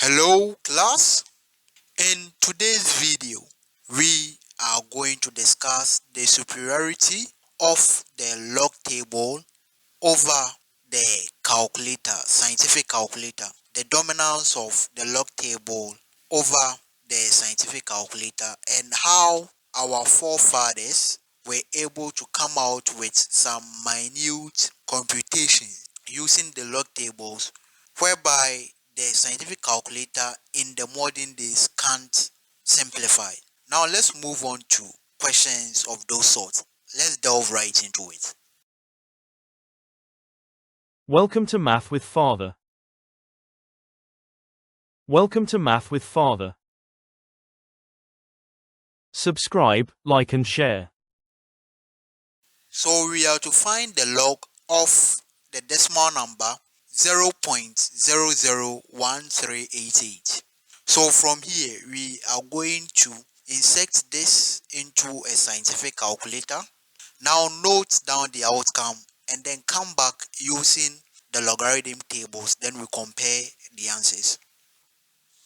Hello class, in today's video we are going to discuss the superiority of the log table over the scientific calculator, the dominance of the log table over the scientific calculator, and how our forefathers were able to come out with some minute computations using the log tables, whereby the scientific calculator in the modern days can't simplify. Now let's move on to questions of those sorts. Let's delve right into it. Welcome to Math with Father. Welcome to Math with Father. Subscribe, like and share. So we are to find the log of the decimal number 0.001388. So from here we are going to insert this into a scientific calculator. Now note down the outcome and then come back using the logarithm tables, then we compare the answers.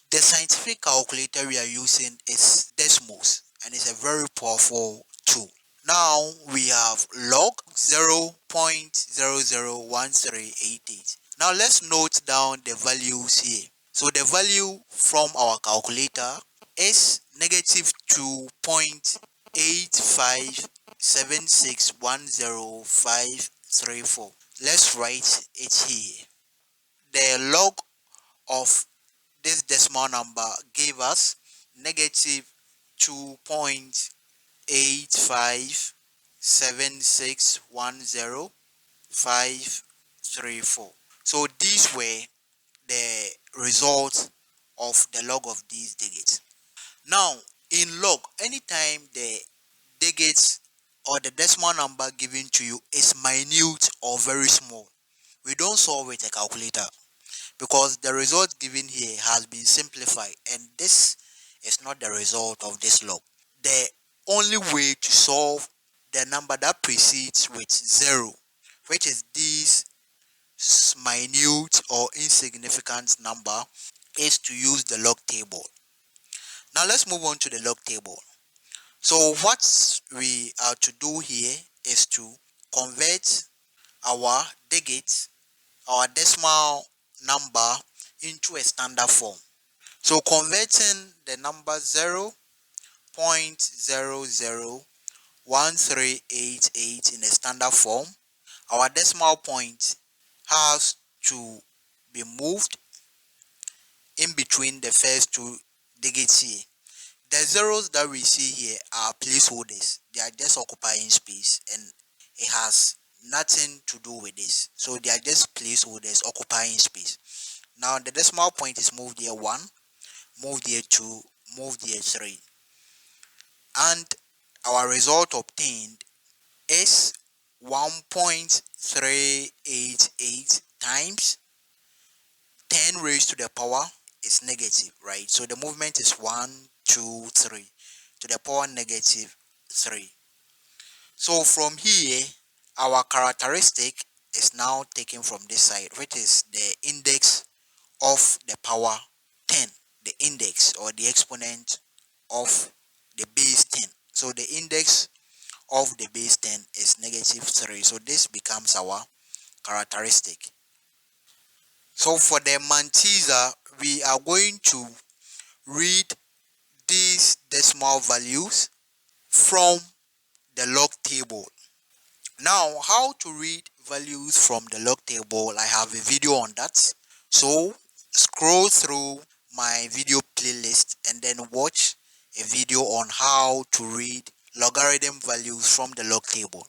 The scientific calculator we are using is Desmos and it's a very powerful tool. Now we have log 0.001388. Now let's note down the values here. So the value from our calculator is negative 2.857610,534. Let's write it here. The log of this decimal number gave us negative 2.857610,534. So these were the results of the log of these digits. Now in log, anytime the digits or the decimal number given to you is minute or very small, we don't solve with a calculator, because the result given here has been simplified and this is not the result of this log. The only way to solve the number that precedes with 0, which is this minute or insignificant number, is to use the log table. Now let's move on to the log table. So what we are to do here is to convert our digits, our decimal number, into a standard form. So converting the number 0.001388 in a standard form, our decimal point has to be moved in between the first two digits here. The zeros that we see here are placeholders. They are just occupying space and it has nothing to do with this. So they are just placeholders occupying space. Now the decimal point is moved here 1, moved here 2, moved here 3. And our result obtained is 1.388 times 10 raised to the power is negative, right? So the movement is 1, 2, 3 to the power negative 3. So from here, our characteristic is now taken from this side, which is the index of the power 10, the index or the exponent of the base 10. So the index of the base 10 is negative 3. So this becomes our characteristic. So for the Mantissa, we are going to read these decimal values from the log table. Now, how to read values from the log table, I have a video on that. So scroll through my video playlist and then watch a video on how to read logarithm values from the log table.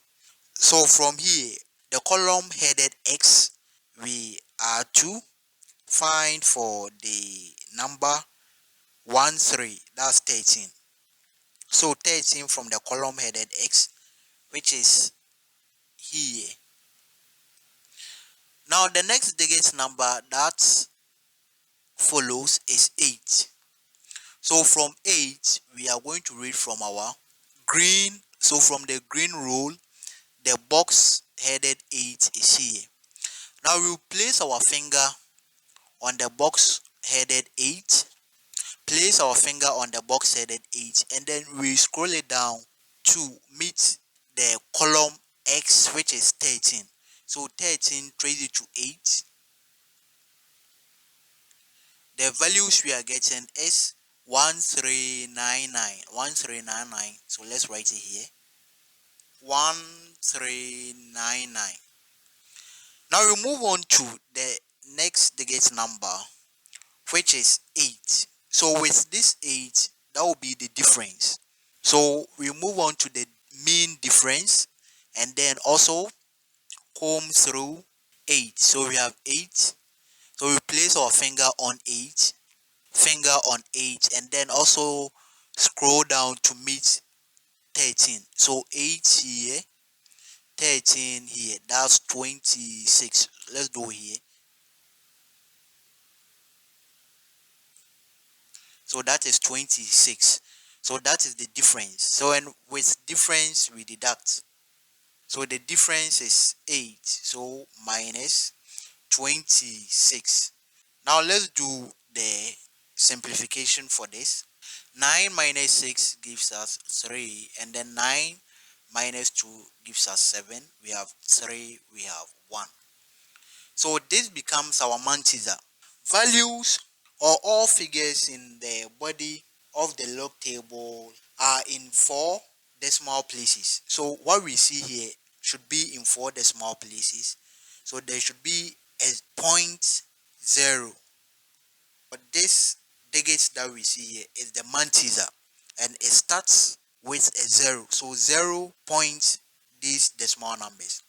So from here, the column headed X, we are to find for the number 13, that's 13. So 13 from the column headed X, which is here. Now the next digit number that follows is 8. So from 8, we are going to read from our green. So from the green row, the box headed 8 is here. Now we will place our finger on the box headed 8. Place our finger on the box headed 8 and then we scroll it down to meet the column X, which is 13. So 13, trace it to 8. The values we are getting is 1399. 1399. So let's write it here. 1399. Now we move on to the next digit number, which is 8. So with this 8, that will be the difference. So we move on to the mean difference and then also comb through 8. So we have 8. So we place our finger on 8 and then also scroll down to meet 13. So 8 here, 13 here, that's 26. Let's do here. So that is 26. So that is the difference. So and with difference we deduct. So the difference is 8. So minus 26. Now let's do the simplification for this. 9 minus 6 gives us 3, and then 9 minus 2 gives us 7. We have 3, we have 1. So this becomes our Mantissa. Values or all figures in the body of the log table are in 4 decimal places. So what we see here should be in 4 decimal places. So there should be a point 0. But this digit that we see here is the Mantissa, and it starts with a 0. So 0 points these decimal numbers.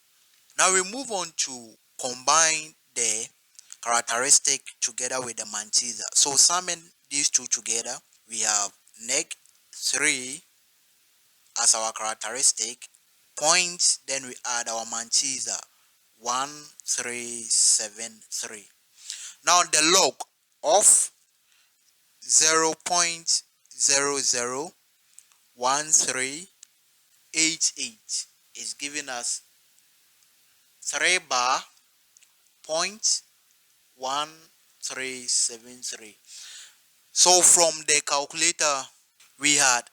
Now we move on to combine the characteristic together with the Mantissa. So summing these two together, we have neg 3 as our characteristic, points, then we add our Mantissa 1373. Now the log of 0.001388 is giving us 3 bar point 1373. So from the calculator we had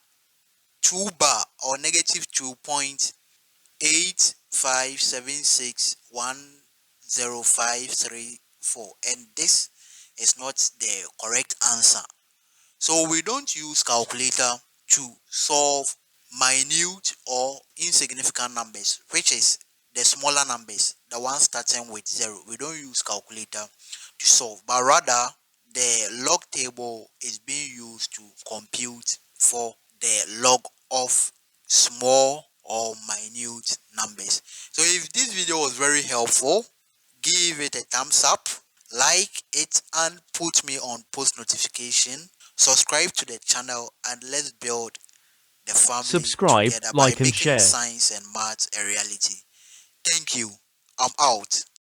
2 bar or negative 2.8576105334, and this is not the correct answer. So we don't use calculator to solve minute or insignificant numbers, which is the smaller numbers, the ones starting with 0. We don't use calculator to solve, but rather the log table is being used to compute for the log of small or minute numbers. So if this video was very helpful, give it a thumbs up, like it, and put me on post notification. Subscribe to the channel and let's build the family Subscribe, together by like and making share. science and maths a reality. Thank you. I'm out.